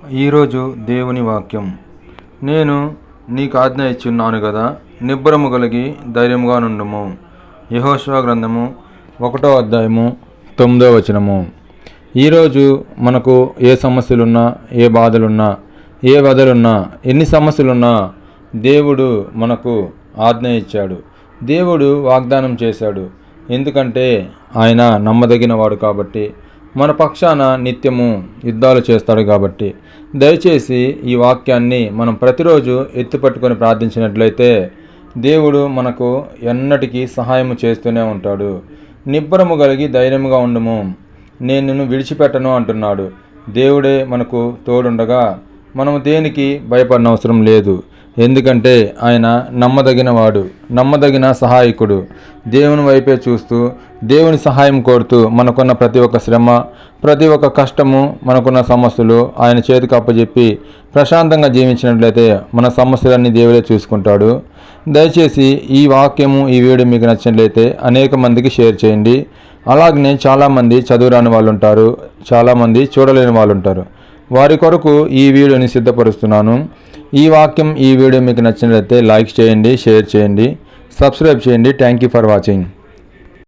ఈరోజు దేవుని వాక్యం. నేను నీకు ఆజ్ఞ ఇచ్చున్నాను కదా, నిబ్బరము కలిగి ధైర్యముగా నుండుము. యెహోషువ గ్రంథము 1వ అధ్యాయము 9వ వచనము. ఈరోజు మనకు ఏ సమస్యలున్నా, ఏ బాధలున్నా, ఏ వదలున్నా, ఎన్ని సమస్యలున్నా దేవుడు మనకు ఆజ్ఞ ఇచ్చాడు. దేవుడు వాగ్దానం చేశాడు. ఎందుకంటే ఆయన నమ్మదగినవాడు కాబట్టి, మన పక్షాన నిత్యము యుద్ధాలు చేస్తాడు కాబట్టి. దయచేసి ఈ వాక్యాన్ని మనం ప్రతిరోజు ఎత్తిపట్టుకొని ప్రార్థించినట్లయితే దేవుడు మనకు ఎన్నటికీ సహాయము చేస్తూనే ఉంటాడు. నిబ్బరము కలిగి ధైర్యముగా ఉండుము, నేను నిన్ను విడిచిపెట్టను అంటున్నాడు. దేవుడే మనకు తోడుండగా మనము దేనికి భయపడిన అవసరం లేదు. ఎందుకంటే ఆయన నమ్మదగినవాడు, నమ్మదగిన సహాయకుడు. దేవుని వైపే చూస్తూ, దేవుని సహాయం కోరుతూ మనకున్న ప్రతి ఒక్క శ్రమ, ప్రతి ఒక్క కష్టము, మనకున్న సమస్యలు ఆయన చేతికి అప్పచెప్పి ప్రశాంతంగా జీవించినట్లయితే మన సమస్యలన్నీ దేవుడే చూసుకుంటాడు. దయచేసి ఈ వాక్యము, ఈ వీడియో మీకు నచ్చినట్లయితే అనేక మందికి షేర్ చేయండి. అలాగనే చాలామంది చదువురాని వాళ్ళు ఉంటారు, చాలామంది చూడలేని వాళ్ళు ఉంటారు. వారి కొరకు ఈ వీడియోని సిద్ధపరుస్తున్నాను. ఈ వాక్యం, ఈ వీడియో మీకు నచ్చినట్లయితే లైక్ చేయండి, షేర్ చేయండి, సబ్స్క్రైబ్ చేయండి. Thank you for watching.